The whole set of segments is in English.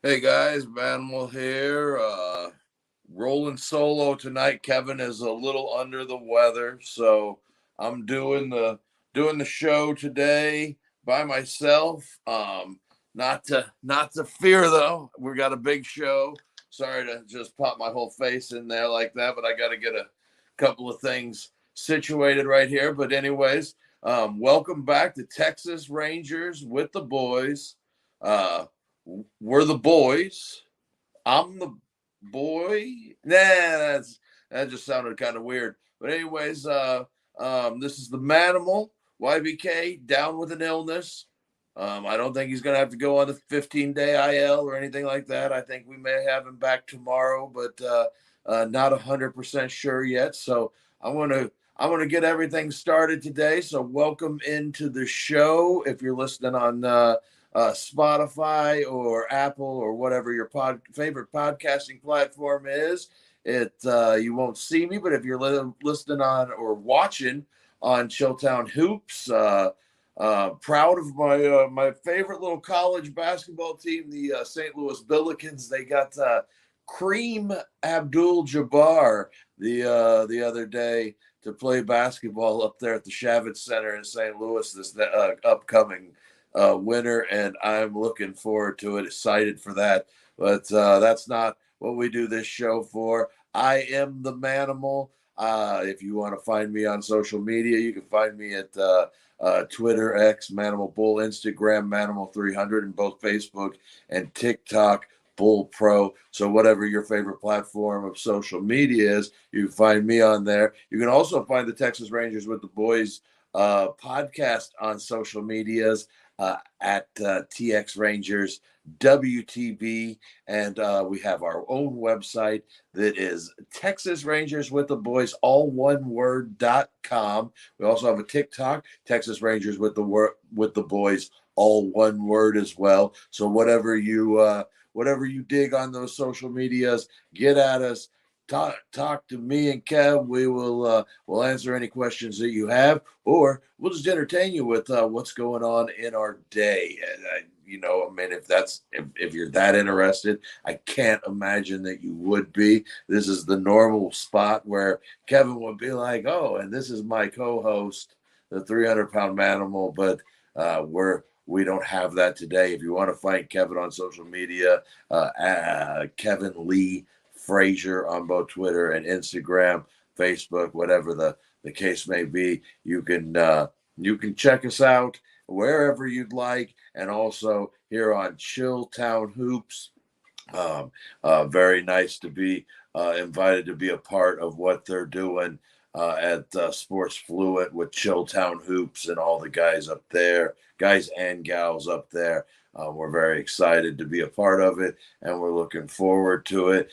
Hey guys, Manimal here. Rolling solo tonight. Kevin is a little under the weather, so I'm doing the show today by myself. Not to fear though. We got a big show. Sorry to just pop my whole face in there like that, but I got to get a couple of things situated right here. But anyways, welcome back to Texas Rangers with the boys. Uh, we're the boys. I'm the boy. That just sounded kind of weird. But anyways, this is the Manimal YBK down with an illness. I don't think he's gonna have to go on the 15-day IL or anything like that. I think we may have him back tomorrow, but not 100% sure yet. So I want to get everything started today. So welcome into the show. If you're listening on Spotify or Apple or whatever your favorite podcasting platform is. You won't see me, but if you're listening on or watching on Chilltown Hoops, proud of my favorite little college basketball team, the St. Louis Billikens. They got Kareem Abdul-Jabbar the other day to play basketball up there at the Javits Center in St. Louis this upcoming winter, and I'm looking forward to it. Excited for that, but that's not what we do this show for. I am the Manimal. If you want to find me on social media, you can find me at Twitter, X, Manimal Bull, Instagram, Manimal 300, and both Facebook and TikTok, Bull Pro. So whatever your favorite platform of social media is, you can find me on there. You can also find the Texas Rangers with the Boys podcast on social medias at TX Rangers WTB, and we have our own website that is Texas Rangers with the Boys, all one word.com. We also have a TikTok, Texas Rangers with the Boys, all one word as well. So whatever you dig on those social medias, get at us. Talk to me and Kev. We'll answer any questions that you have, or we'll just entertain you with what's going on in our day. I mean, if you're that interested, I can't imagine that you would be. This is the normal spot where Kevin would be like, "Oh, and this is my co-host, the 300-pound Manimal," but we don't have that today. If you want to find Kevin on social media, Kevin Lee Frazier on both Twitter and Instagram, Facebook, whatever the case may be. You can check us out wherever you'd like, and also here on Chilltown Hoops. Very nice to be invited to be a part of what they're doing at Sports Fluent with Chilltown Hoops and all the guys and gals up there. We're very excited to be a part of it, and we're looking forward to it.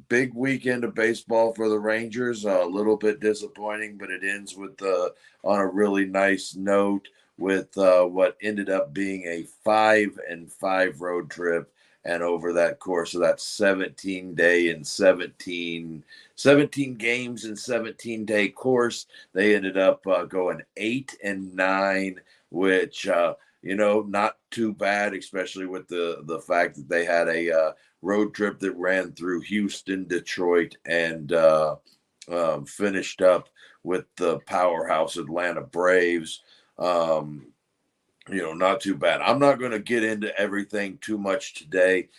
Big weekend of baseball for the Rangers. A little bit disappointing, but it ends on a really nice note with what ended up being a 5-5 road trip. And over that course of that 17-day and 17 games and 17-day course, they ended up going 8-9, which not too bad, especially with the fact that they had a road trip that ran through Houston, Detroit, and finished up with the powerhouse Atlanta Braves. Not too bad. I'm not going to get into everything too much today.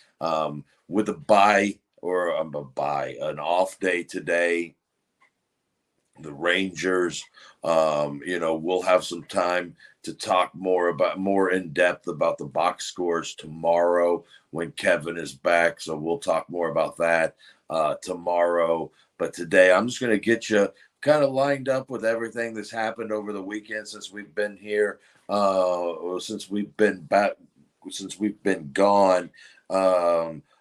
With an off day today, the Rangers, we'll have some time to talk more in depth about the box scores tomorrow when Kevin is back. So we'll talk more about that tomorrow. But today, I'm just going to get you kind of lined up with everything that's happened over the weekend since we've been here, since we've been back, since we've been gone.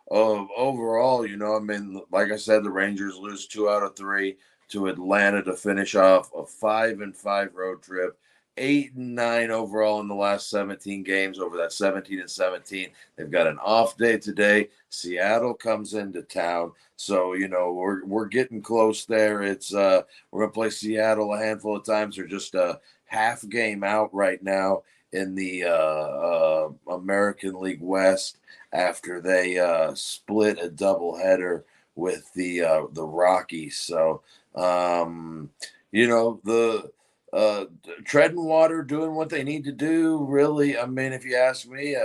Overall, I mean, like I said, the Rangers lose 2 out of 3 to Atlanta to finish off a 5-5 road trip. 8-9 overall in the last 17 games over that 17-17. They've got an off day today. Seattle comes into town, so we're getting close there. We're gonna play Seattle a handful of times. They're just a half game out right now in the American League West after they split a doubleheader with the Rockies. So the treading water, doing what they need to do. Really, I mean, if you ask me,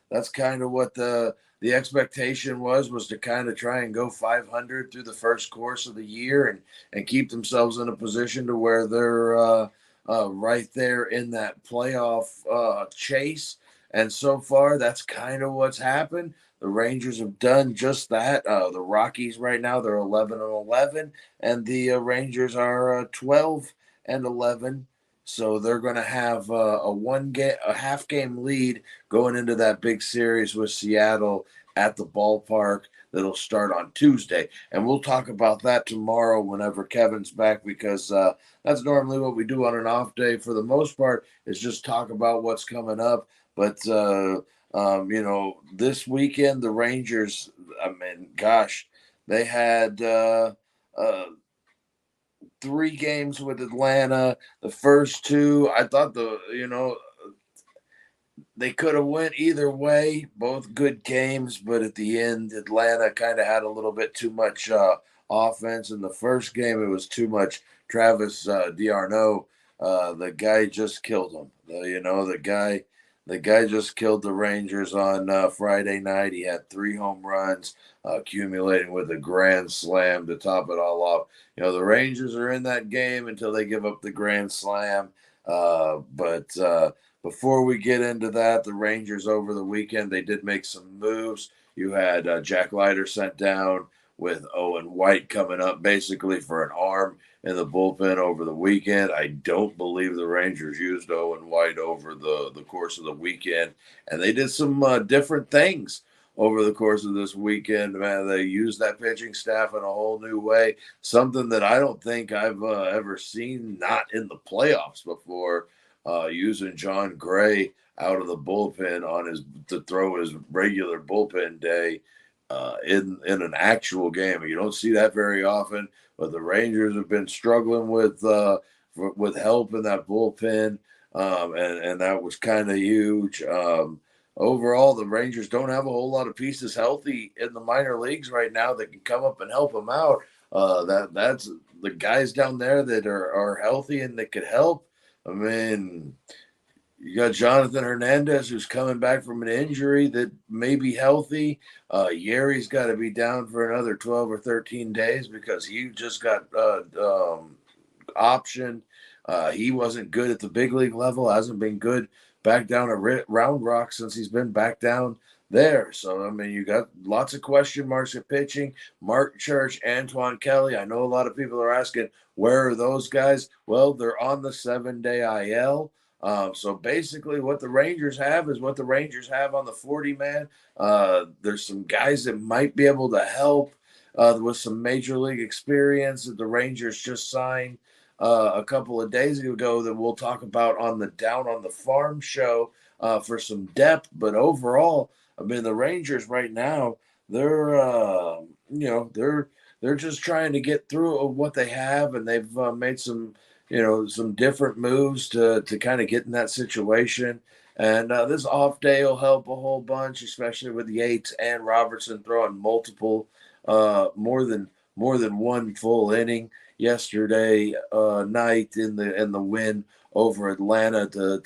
that's kind of what the expectation was to kind of try and go 500 through the first course of the year and keep themselves in a position to where they're right there in that playoff chase. And so far, that's kind of what's happened. The Rangers have done just that. The Rockies right now, they're 11-11, and the Rangers are 12-11. So they're going to have a half game lead going into that big series with Seattle at the ballpark that'll start on Tuesday. And we'll talk about that tomorrow whenever Kevin's back, because that's normally what we do on an off day for the most part, is just talk about what's coming up. But this weekend, the Rangers, I mean, gosh, they had 3 games with Atlanta. The first 2, I thought they could have went either way, both good games, but at the end, Atlanta kind of had a little bit too much offense. In the first game, it was too much. Travis d'Arnaud, the guy just killed him. The guy just killed the Rangers on Friday night. He had 3 home runs, accumulating with a grand slam to top it all off. The Rangers are in that game until they give up the grand slam. But before we get into that, the Rangers over the weekend, they did make some moves. You had Jack Leiter sent down with Owen White coming up basically for an arm in the bullpen over the weekend. I don't believe the Rangers used Owen White over the course of the weekend. And they did some different things over the course of this weekend. Man, they used that pitching staff in a whole new way, something that I don't think I've ever seen, not in the playoffs before. Using John Gray out of the bullpen to throw his regular bullpen day in an actual game. You don't see that very often, but the Rangers have been struggling with help in that bullpen, and that was kind of huge. Overall, the Rangers don't have a whole lot of pieces healthy in the minor leagues right now that can come up and help them out. That's the guys down there that are healthy and that could help. I mean, you got Jonathan Hernandez, who's coming back from an injury that may be healthy. Yeri's got to be down for another 12 or 13 days because he just got optioned. He wasn't good at the big league level, hasn't been good back down at Round Rock since he's been back down there. So, I mean, you got lots of question marks at pitching. Mark Church, Antoine Kelly. I know a lot of people are asking, where are those guys? Well, they're on the 7-day IL. So basically what the Rangers have is what the Rangers have on the 40-man. There's some guys that might be able to help with some major league experience that the Rangers just signed a couple of days ago that we'll talk about on the Down on the Farm show for some depth. But overall, I mean, the Rangers right now, they're just trying to get through what they have, and they've made some different moves to kind of get in that situation. And this off day will help a whole bunch, especially with Yates and Robertson throwing multiple, more than one full inning yesterday night in the win over Atlanta to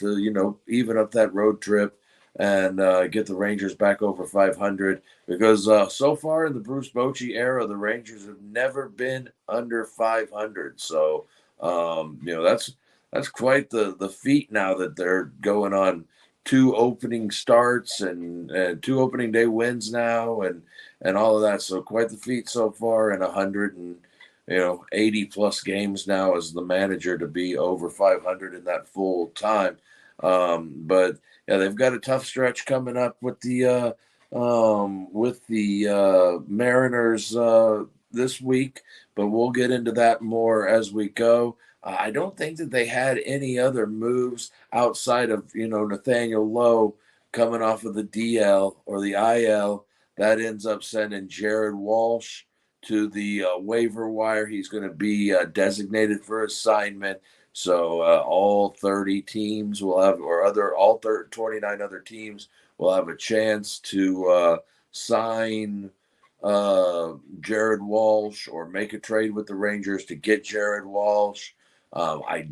even up that road trip and get the Rangers back over 500, because so far in the Bruce Bochy era, the Rangers have never been under 500. So that's quite the feat now that they're going on 2 opening starts and 2 opening day wins now and all of that. So quite the feat so far in 180 plus games now as the manager to be over 500 in that full time. But yeah, they've got a tough stretch coming up with the Mariners this week, but we'll get into that more as we go. I don't think that they had any other moves outside of Nathaniel Lowe coming off of the DL or the IL. That ends up sending Jared Walsh to the waiver wire. He's going to be designated for assignment So all 30 teams will have, or all 29 other teams will have a chance to sign Jared Walsh or make a trade with the Rangers to get Jared Walsh. I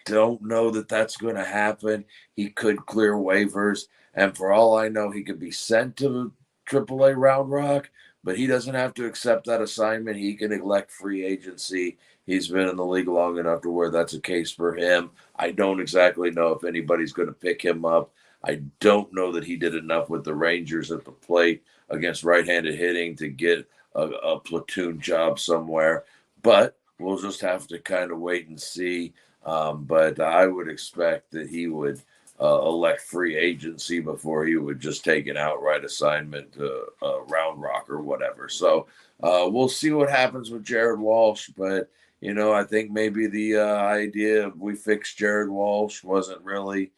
don't know that that's going to happen. He could clear waivers, and for all I know, he could be sent to AAA Round Rock, but he doesn't have to accept that assignment. He can elect free agency. He's been in the league long enough to where that's a case for him. I don't exactly know if anybody's going to pick him up. I don't know that he did enough with the Rangers at the plate against right-handed hitting to get a platoon job somewhere, but we'll just have to kind of wait and see. But I would expect that he would elect free agency before he would just take an outright assignment to Round Rock or whatever. So we'll see what happens with Jared Walsh. But, I think maybe the idea of we fixed Jared Walsh wasn't really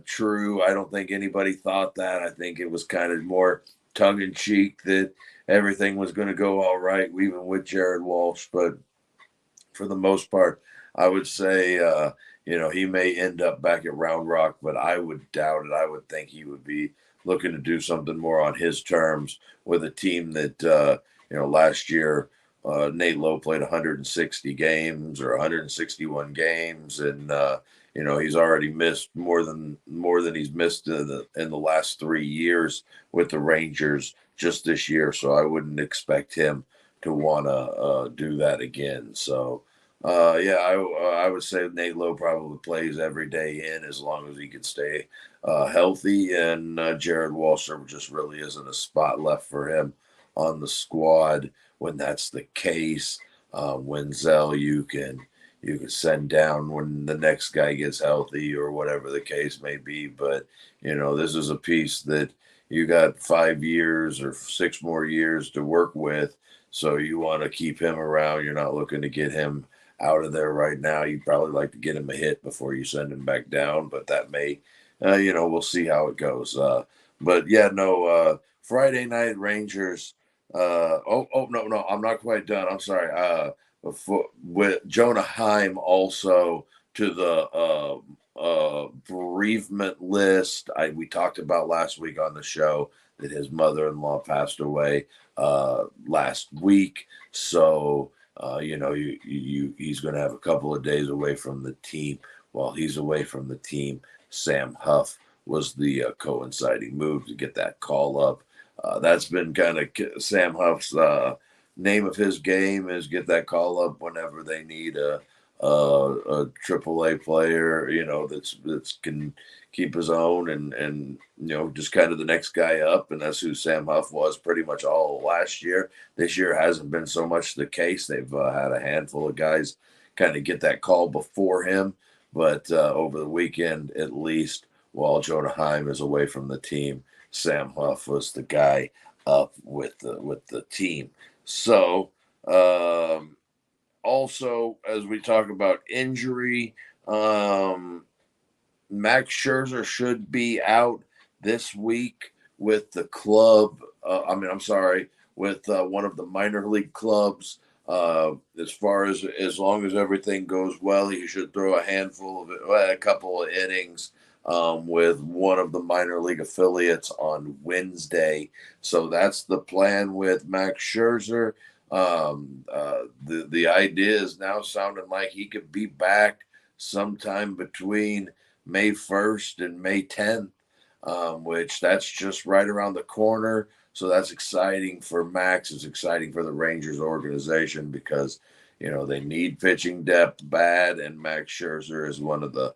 true. I don't think anybody thought that. I think it was kind of more tongue in cheek that everything was going to go all right, even with Jared Walsh. But for the most part, I would say, he may end up back at Round Rock, but I would doubt it. I would think he would be looking to do something more on his terms with a team that, last year, Nate Lowe played 160 games or 161 games, and he's already missed more than he's missed in the last 3 years with the Rangers just this year. So I wouldn't expect him to want to do that again. So. I would say Nate Lowe probably plays every day in as long as he can stay healthy. And Jared Walsh, there just really isn't a spot left for him on the squad when that's the case. Wenzel, you can send down when the next guy gets healthy or whatever the case may be. But this is a piece that you got 5 years or 6 more years to work with. So you want to keep him around. You're not looking to get him out of there right now. You'd probably like to get him a hit before you send him back down, but that may, we'll see how it goes. Friday night Rangers. No, I'm not quite done. I'm sorry. With Jonah Heim also to the bereavement list. We talked about last week on the show that his mother-in-law passed away last week. So, he's going to have a couple of days away from the team. While he's away from the team, Sam Huff was the coinciding move to get that call up. That's been kind of Sam Huff's name of his game is get that call up whenever they need a AAA player, that's can keep his own and just kind of the next guy up, and that's who Sam Huff was pretty much all of last year. This year hasn't been so much the case. They've had a handful of guys kind of get that call before him, but over the weekend, at least, while Jonah Heim is away from the team, Sam Huff was the guy up with the team. So. Also, as we talk about injury, Max Scherzer should be out this week with the club. With one of the minor league clubs. As long as everything goes well, he should throw a couple of innings with one of the minor league affiliates on Wednesday. So that's the plan with Max Scherzer. The idea is now sounding like he could be back sometime between May 1st and May 10th, which that's just right around the corner. So that's exciting for Max. It's exciting for the Rangers organization because, they need pitching depth bad, and Max Scherzer is one of the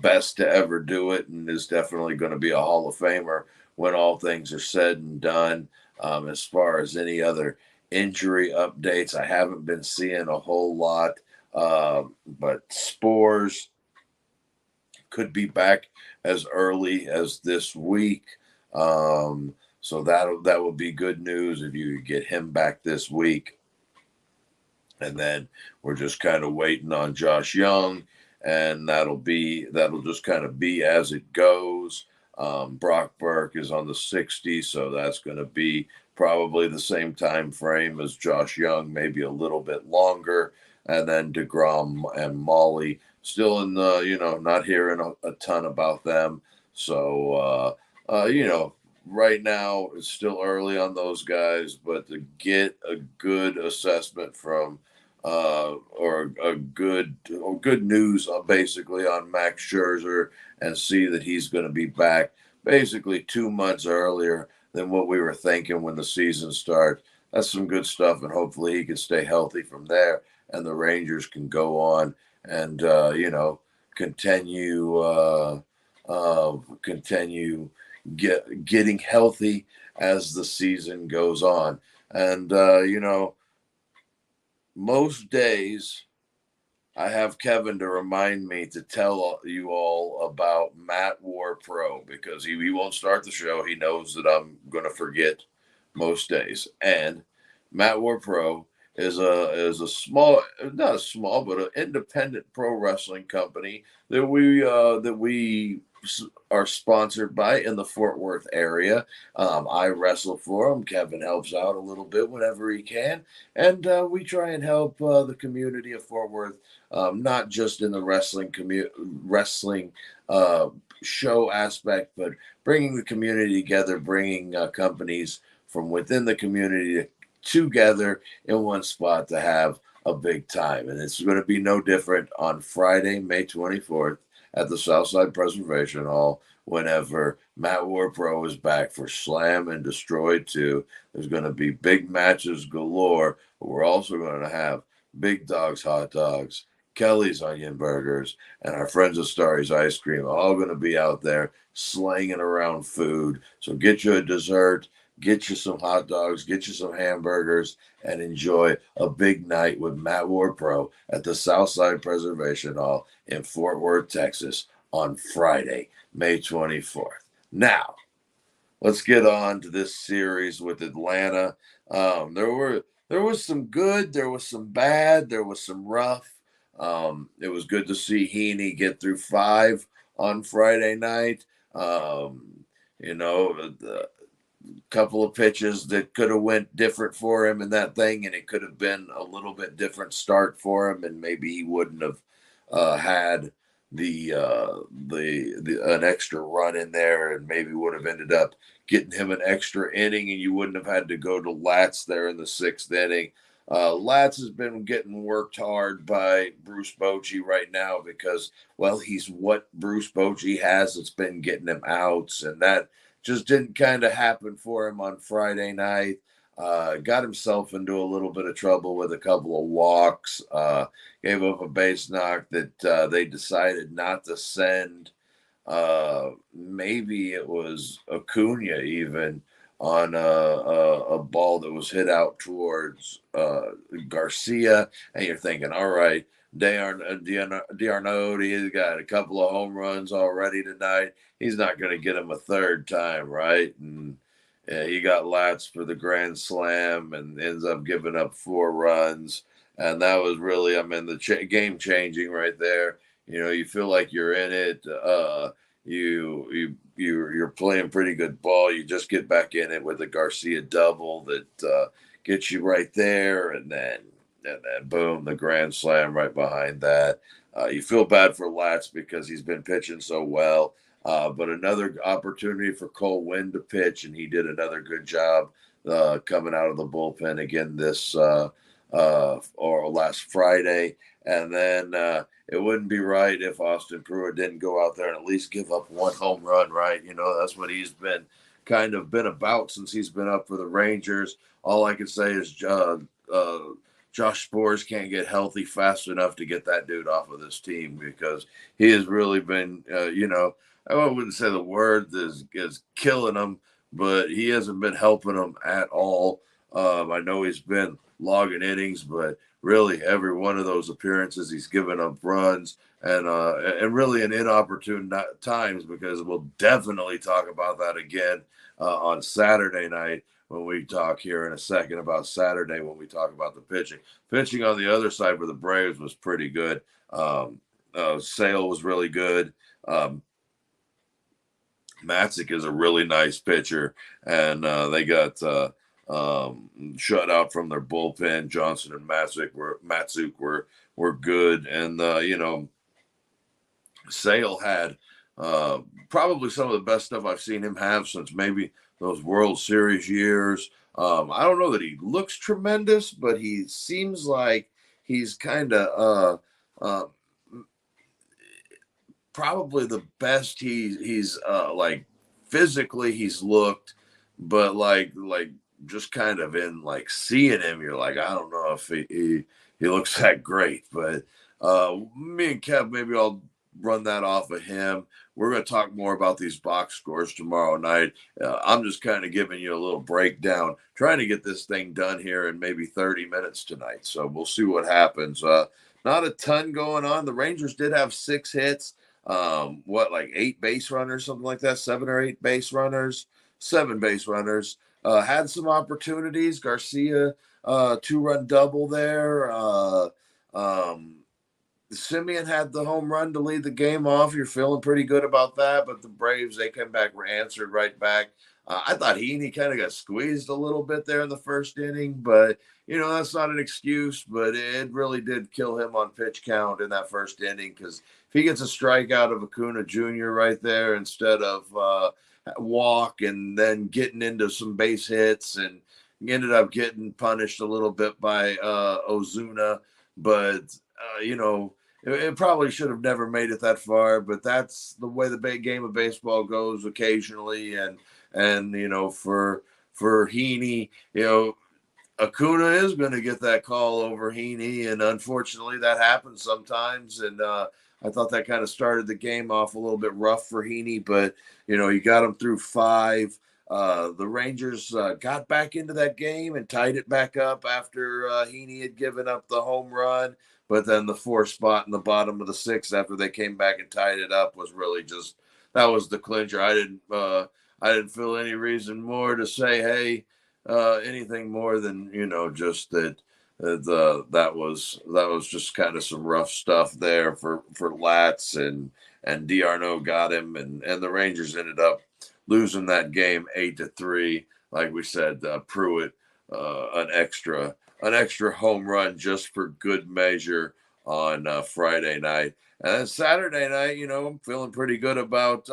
best to ever do it and is definitely going to be a Hall of Famer when all things are said and done. As far as any other injury updates, I haven't been seeing a whole lot, but Spores could be back as early as this week. So that would be good news if you get him back this week. And then we're just kind of waiting on Josh Young, and that'll just kind of be as it goes. Brock Burke is on the 60, so that's going to be probably the same time frame as Josh Young, maybe a little bit longer. And then DeGrom and Molly still in the, not hearing a ton about them. So, right now it's still early on those guys, but to get a good assessment from or a good news basically on Max Scherzer and see that he's going to be back basically 2 months earlier than what we were thinking when the season starts. That's some good stuff, and hopefully he can stay healthy from there, and the Rangers can go on and continue continue getting healthy as the season goes on. And most days I have Kevin to remind me to tell you all about Matt War Pro because he won't start the show. He knows that I'm going to forget most days. And Matt War Pro is a small, not a small, but an independent pro wrestling company that we are sponsored by in the Fort Worth area. I wrestle for them. Kevin helps out a little bit whenever he can, and we try and help the community of Fort Worth, not just in the wrestling show aspect, but bringing the community together, bringing companies from within the community together in one spot to have a big time. And it's going to be no different on Friday, May 24th at the Southside Preservation Hall whenever Matt War Pro is back for Slam and Destroy 2. There's going to be big matches galore, but we're also going to have Big Dog's Hot Dogs, Kelly's Onion Burgers, and our friends at Starry's Ice Cream all going to be out there slanging around food. So get you a dessert, get you some hot dogs, get you some hamburgers, and enjoy a big night with Matt War Pro at the Southside Preservation Hall in Fort Worth, Texas on Friday, May 24th. Now, let's get on to this series with Atlanta. There was some good, there was some bad, there was some rough. It was good to see Heaney get through 5 on Friday night. The couple of pitches that could have went different for him in that thing, and it could have been a little bit different start for him, and maybe he wouldn't have had the an extra run in there, and maybe would have ended up getting him an extra inning, and you wouldn't have had to go to Latz there in the 6th inning. Latz has been getting worked hard by Bruce Bochy right now because, well, he's what Bruce Bochy has. It's been getting him outs, and that just didn't kind of happen for him on Friday night. Got himself into a little bit of trouble with a couple of walks. Gave up a base knock that they decided not to send. Maybe it was Acuna even on a ball that was hit out towards Garcia. And you're thinking, all right, d'Arnaud, he's got a couple of home runs already tonight. He's not going to get him a third time, right? And he got Latz for the grand slam and ends up giving up 4 runs. And that was really, the game changing right there. You feel like you're in it. You're playing pretty good ball. You just get back in it with a Garcia double that gets you right there, and then boom, the grand slam right behind that. You feel bad for Latz because he's been pitching so well. But another opportunity for Cole Winn to pitch, and he did another good job coming out of the bullpen again this or last Friday. And then it wouldn't be right if Austin Pruitt didn't go out there and at least give up 1 home run, right? That's what he's been about since he's been up for the Rangers. All I can say is Josh Sborz can't get healthy fast enough to get that dude off of this team because he has really been, I wouldn't say the word is killing him, but he hasn't been helping them at all. I know he's been logging innings, but really every one of those appearances he's given up runs and really in inopportune times, because we'll definitely talk about that again on Saturday night when we talk here in a second about Saturday when we talk about the pitching. Pitching on the other side for the Braves was pretty good. Sale was really good. Matzik is a really nice pitcher, and they got shut out from their bullpen. Johnson and Matzuk were good, and Sale had probably some of the best stuff I've seen him have since maybe those World Series years. I don't know that he looks tremendous, but he seems like he's kind of probably the best he's like physically he's looked, but like just kind of in like seeing him, you're like, I don't know if he looks that great. But me and Kev, maybe I'll run that off of him. We're going to talk more about these box scores tomorrow night. I'm just kind of giving you a little breakdown, trying to get this thing done here in maybe 30 minutes tonight. So we'll see what happens. Not a ton going on. The Rangers did have 6 hits. Like 8 base runners, something like that, 7 or 8 base runners, 7 base runners. Had some opportunities. Garcia, 2-run double there. Simeon had the home run to lead the game off. You're feeling pretty good about that, but the Braves, they came back, answered right back. I thought Heaney kind of got squeezed a little bit there in the first inning, but that's not an excuse, but it really did kill him on pitch count in that first inning, because if he gets a strikeout of Acuna Jr. right there instead of walk and then getting into some base hits, and ended up getting punished a little bit by Ozuna, but it probably should have never made it that far, but that's the way the game of baseball goes occasionally. And for Heaney, Acuna is going to get that call over Heaney, and unfortunately that happens sometimes. And I thought that kind of started the game off a little bit rough for Heaney, but he got him through 5. The Rangers got back into that game and tied it back up after Heaney had given up the home run. But then the 4th spot in the bottom of the 6th after they came back and tied it up was really that was the clincher. I didn't feel any reason more to say, hey, anything more than just that that was just kind of some rough stuff there for Latz, and d'Arnaud got him, and the Rangers ended up losing that game 8-3. Like we said, Pruitt an extra home run just for good measure on Friday night. And then Saturday night, I'm feeling pretty good about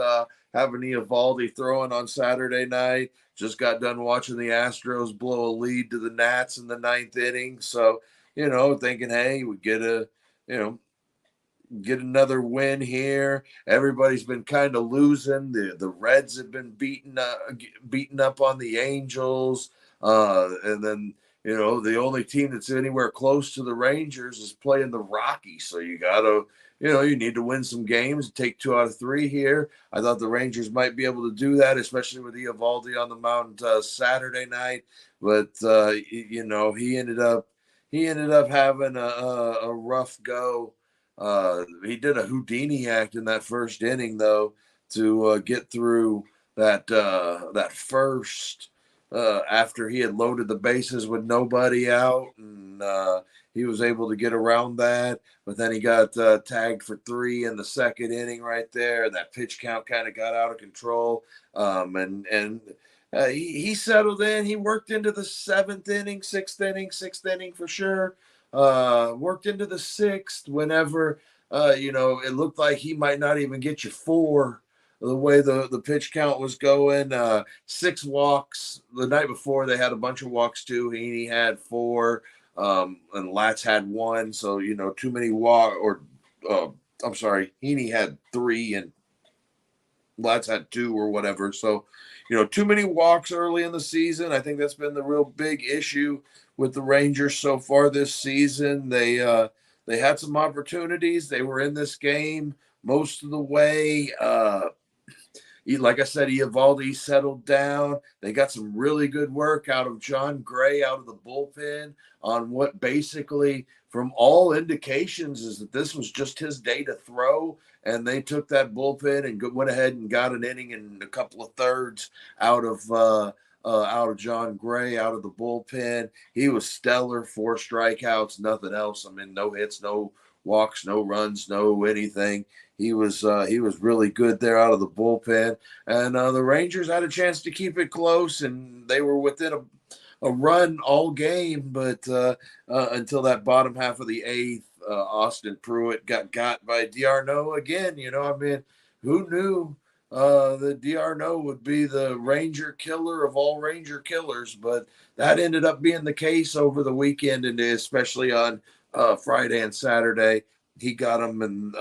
having Eovaldi throwing on Saturday night. Just got done watching the Astros blow a lead to the Nats in the 9th inning. So, thinking, hey, we get another win here. Everybody's been kind of losing. The Reds have been beaten up on the Angels. And then, the only team that's anywhere close to the Rangers is playing the Rockies. So you got to, you need to win some games, take 2 out of 3 here. I thought the Rangers might be able to do that, especially with Eovaldi on the mound Saturday night. But, he ended up having a rough go. He did a Houdini act in that first inning, though, to get through that first after he had loaded the bases with nobody out, and he was able to get around that. But then he got tagged for 3 in the 2nd inning right there. That pitch count kind of got out of control, and he settled in. He worked into the 7th inning, 6th inning for sure. Worked into the 6th whenever it looked like he might not even get you 4. The way the pitch count was going, 6 walks. The night before they had a bunch of walks too. He had 4, and Latz had 1. So too many Heaney had 3 and Latz had 2 or whatever. So too many walks early in the season. I think that's been the real big issue with the Rangers so far this season. They had some opportunities. They were in this game most of the way. Like I said, Eovaldi settled down. They got some really good work out of John Gray out of the bullpen on what basically, from all indications, is that this was just his day to throw. And they took that bullpen and went ahead and got an inning and a couple of thirds out of John Gray, out of the bullpen. He was stellar, 4 strikeouts, nothing else. I mean, no hits, no walks, no runs, no anything. He was really good there out of the bullpen, and the Rangers had a chance to keep it close, and they were within a run all game, but until that bottom half of the 8th, Austin Pruitt got by d'Arnaud again. I mean, who knew that d'Arnaud would be the Ranger killer of all Ranger killers? But that ended up being the case over the weekend, and especially on Friday and Saturday. He got him, and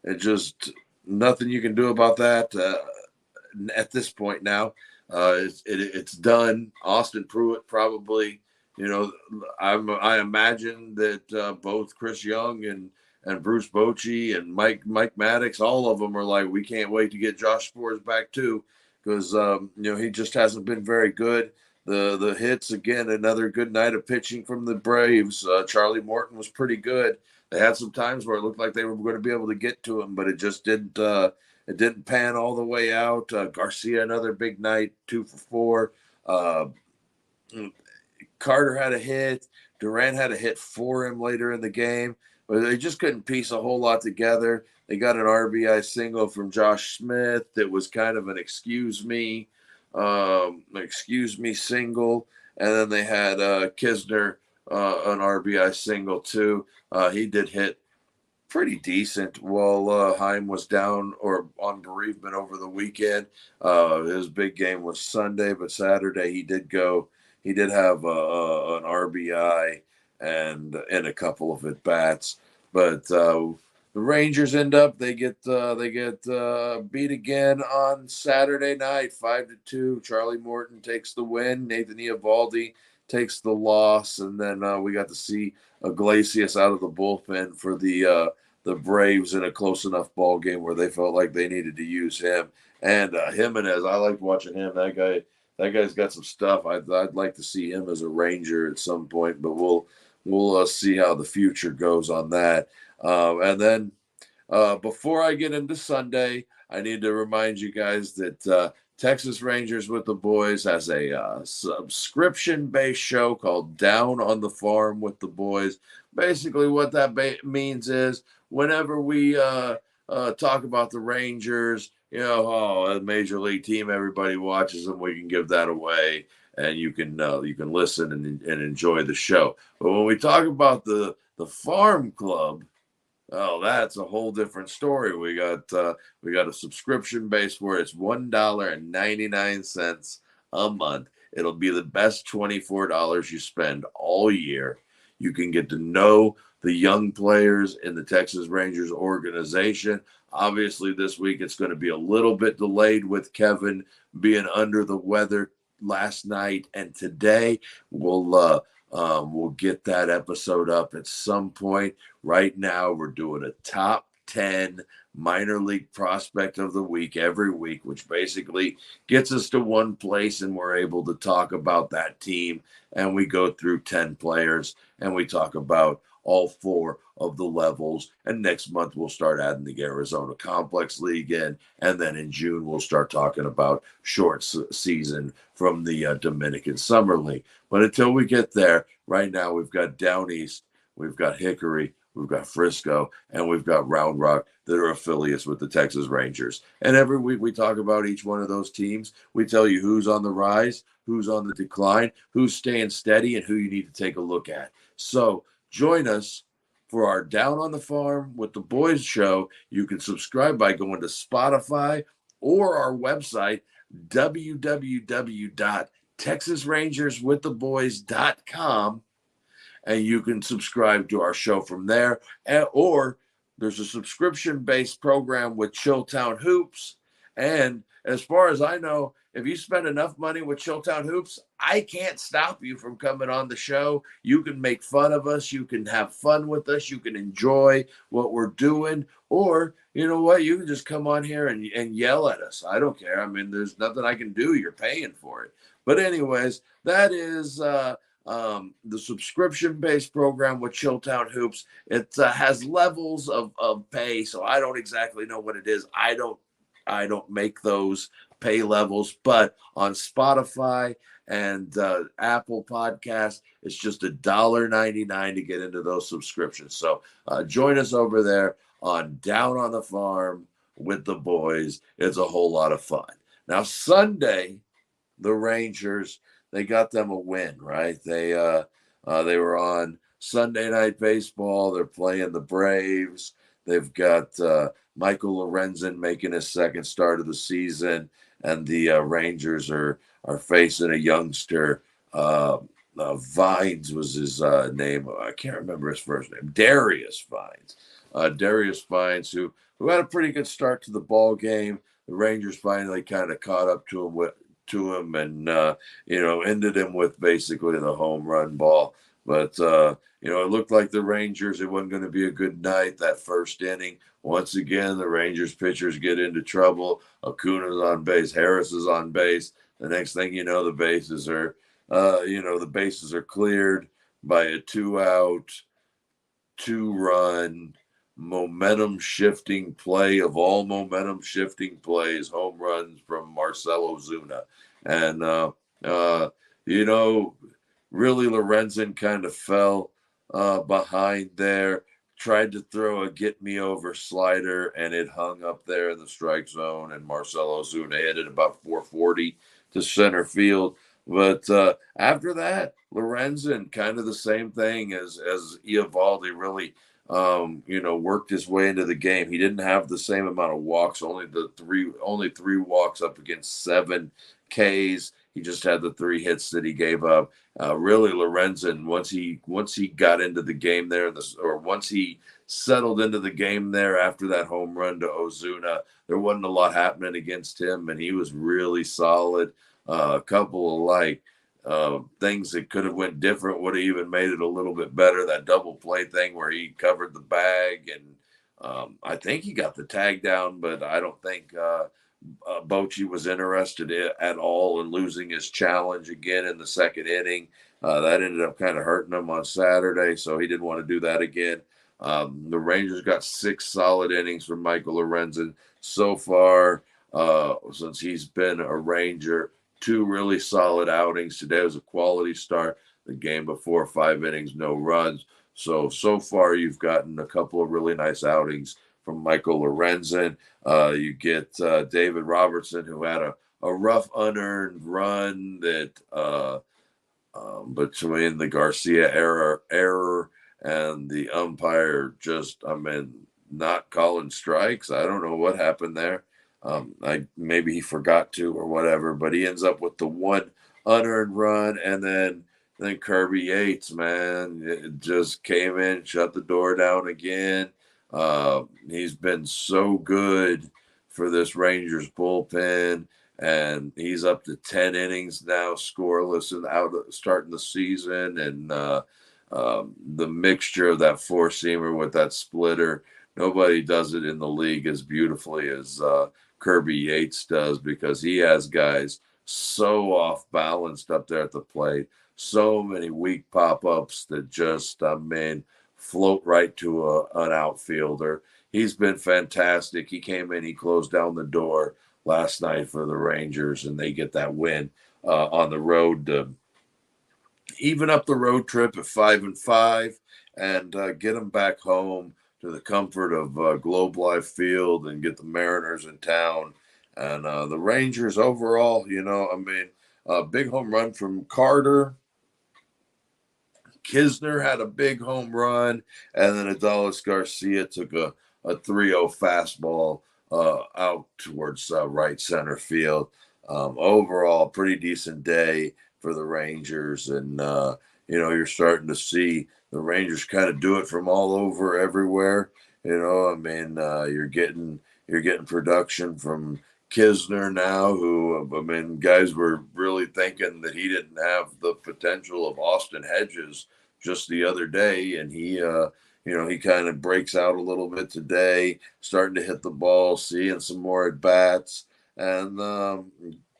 it just nothing you can do about that at this point now. It's done. Austin Pruitt probably, I imagine that both Chris Young and Bruce Bochy and Mike Maddox, all of them are like, we can't wait to get Josh Sborz back too, because he just hasn't been very good. The hits again, another good night of pitching from the Braves. Charlie Morton was pretty good. They had some times where it looked like they were going to be able to get to him, but it just didn't. It didn't pan all the way out. Garcia, another big night, 2 for 4. Carter had a hit. Durant had a hit for him later in the game, but they just couldn't piece a whole lot together. They got an RBI single from Josh Smith that was kind of an excuse me single, and then they had Kisner an RBI single too. He did hit pretty decent while Heim was down or on bereavement over the weekend. His big game was Sunday, but Saturday he did go. He did have an RBI and a couple of at bats, but the Rangers they get beat again on Saturday night, 5-2. Charlie Morton takes the win. Nathan Eovaldi takes the loss, and then we got to see Iglesias out of the bullpen for the Braves in a close enough ball game where they felt like they needed to use him. And Jimenez, I liked watching him. That guy's got some stuff. I'd like to see him as a Ranger at some point, but we'll see how the future goes on that. And then before I get into Sunday, I need to remind you guys that Texas Rangers with the Boys has a subscription-based show called Down on the Farm with the Boys. Basically, what that means is whenever we talk about the Rangers, a major league team, everybody watches them. We can give that away, and you can listen and enjoy the show. But when we talk about the Farm Club, oh, that's a whole different story. We got a subscription base where it's $1.99 a month. It'll be the best $24 you spend all year. You can get to know the young players in the Texas Rangers organization. Obviously, this week it's going to be a little bit delayed with Kevin being under the weather last night and today. We'll get that episode up at some point. Right now, we're doing a top 10 minor league prospect of the week every week, which basically gets us to one place, and we're able to talk about that team. And we go through 10 players, and we talk about all 4 of the levels. And next month, we'll start adding the Arizona Complex League in. And then in June, we'll start talking about short season from the Dominican Summer League. But until we get there, right now, we've got Down East, we've got Hickory, we've got Frisco, and we've got Round Rock that are affiliates with the Texas Rangers. And every week we talk about each one of those teams. We tell you who's on the rise, who's on the decline, who's staying steady, and who you need to take a look at. So join us for our Down on the Farm with the Boys show. You can subscribe by going to Spotify or our website, www.texasrangerswiththeboys.com, and you can subscribe to our show from there. Or there's a subscription-based program with Chilltown Hoops. And as far as I know, if you spend enough money with Chilltown Hoops, I can't stop you from coming on the show. You can make fun of us. You can have fun with us. You can enjoy what we're doing. Or, you know what? You can just come on here and yell at us. I don't care. I mean, there's nothing I can do. You're paying for it. But anyways, that is the subscription-based program with Chilltown Hoops. It has levels of pay, so I don't exactly know what it is. I don't make those pay levels, but on Spotify and Apple Podcasts, it's just $1.99 to get into those subscriptions. So join us over there on Down on the Farm with the Boys. It's a whole lot of fun. Now, Sunday, the Rangers, they got them a win, right? They were on Sunday Night Baseball, they're playing the Braves. They've got Michael Lorenzen making his second start of the season, and the Rangers are facing a youngster. Vines was his name. I can't remember his first name. Darius Vines. Darius Vines, who had a pretty good start to the ball game. The Rangers finally kind of caught up to him and ended him with basically the home run ball. But it looked like the Rangers, it wasn't going to be a good night that first inning. Once again, the Rangers pitchers get into trouble. Acuna's on base, Harris is on base. The next thing you know, the bases are cleared by a 2-out, 2-run momentum shifting play of all momentum shifting plays, home runs from Marcell Ozuna. And really Lorenzen kind of fell behind there, tried to throw a get me over slider, and it hung up there in the strike zone, and Marcell Ozuna hit it about 440 to center field. But after that, Lorenzen, kind of the same thing as Eovaldi, really worked his way into the game. He didn't have the same amount of walks, only three walks up against 7 Ks. He just had the 3 hits that he gave up. Really, Lorenzen, once he got into the game there, once he settled into the game there after that home run to Ozuna, there wasn't a lot happening against him, and he was really solid. A couple of things that could have went different would have even made it a little bit better. That double play thing where he covered the bag, and I think he got the tag down, but I don't think Bochy was interested at all in losing his challenge again in the second inning. That ended up kind of hurting him on Saturday, so he didn't want to do that again. The Rangers got 6 solid innings from Michael Lorenzen so far since he's been a Ranger. 2 really solid outings. Today was a quality start. The game before, 5 innings, no runs. So far you've gotten a couple of really nice outings from Michael Lorenzen. You get David Robertson, who had a rough unearned run that between the Garcia error and the umpire not calling strikes. I don't know what happened there. Maybe he forgot to or whatever, but he ends up with the 1 unearned run, and then Kirby Yates, man, it just came in, shut the door down again. He's been so good for this Rangers bullpen, and he's up to 10 innings now, scoreless and starting the season, and the mixture of that 4-seamer with that splitter, nobody does it in the league as beautifully as Kirby Yates does, because he has guys so off balanced up there at the plate, so many weak pop-ups that just float right to an outfielder. He's been fantastic. He came in, he closed down the door last night for the Rangers, and they get that win on the road to even up the road trip at 5-5 and get them back home to the comfort of Globe Life Field and get the Mariners in town. And the Rangers overall, a big home run from Carter. Kisner had a big home run, and then Adolis Garcia took a 3-0 fastball out towards right center field. Overall, pretty decent day for the Rangers, and you're starting to see the Rangers kind of do it from all over everywhere. You're getting production from Kisner now, who guys were really thinking that he didn't have the potential of Austin Hedges just the other day, and he kind of breaks out a little bit today, starting to hit the ball, seeing some more at bats, and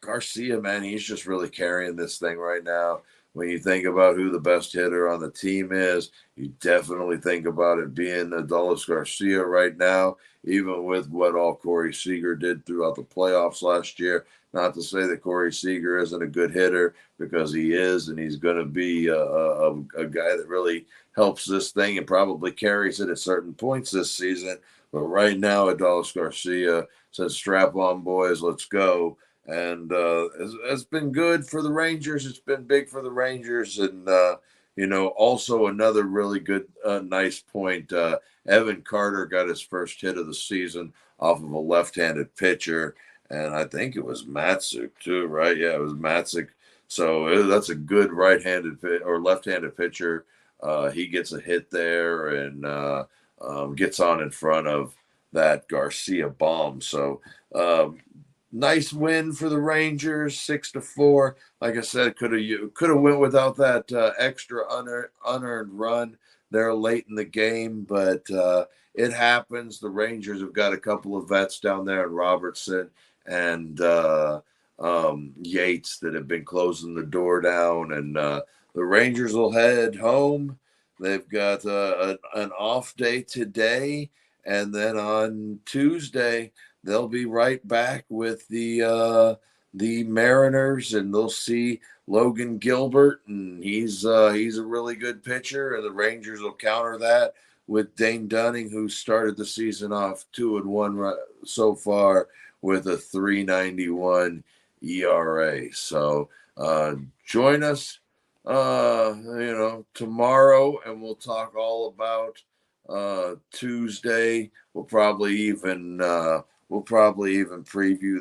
Garcia, man, he's just really carrying this thing right now. When you think about who the best hitter on the team is, you definitely think about it being Adolis Garcia right now, even with what all Corey Seager did throughout the playoffs last year. Not to say that Corey Seager isn't a good hitter, because he is, and he's going to be a guy that really helps this thing and probably carries it at certain points this season. But right now, Adolis Garcia says, strap on, boys, let's go. And it's been good for the Rangers. It's been big for the Rangers. And, Also another really good, nice point. Evan Carter got his first hit of the season off of a left-handed pitcher, and I think it was Matzek too, right? Yeah, it was Matzek. So that's a good right-handed or left-handed pitcher. He gets a hit there and gets on in front of that Garcia bomb. So nice win for the Rangers, 6-4. Like I said, could have went without that extra unearned run there late in the game, but it happens. The Rangers have got a couple of vets down there in Robertson and Yates that have been closing the door down, and the Rangers will head home. They've got an off day today, and then on Tuesday they'll be right back with the Mariners, and they'll see Logan Gilbert, and he's a really good pitcher, and the Rangers will counter that with Dane Dunning, who started the season off 2-1 so far with a 3.91 ERA. So join us, tomorrow, and we'll talk all about Tuesday. We'll probably even preview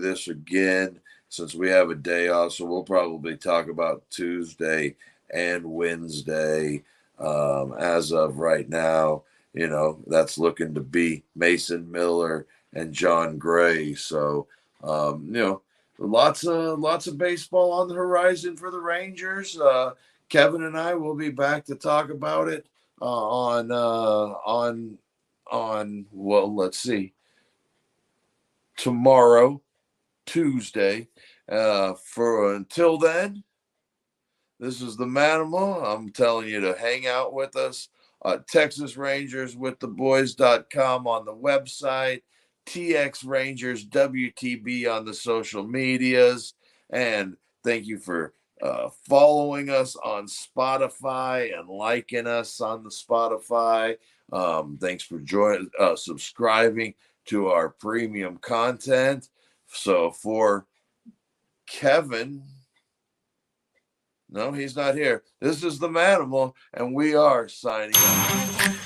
this again since we have a day off. So we'll probably talk about Tuesday and Wednesday. As of right now, that's looking to be Mason Miller and John Gray. So, lots of baseball on the horizon for the Rangers. Kevin and I will be back to talk about it on well, let's see, tomorrow, Tuesday. For until then, this is the Manimal. I'm telling you to hang out with us at TexasRangersWithTheBoys.com on the website, TX Rangers WTB on the social medias, and thank you for following us on Spotify and liking us on the Spotify. Thanks for subscribing to our premium content. So for Kevin, no, he's not here. This is the Manimal, and we are signing off.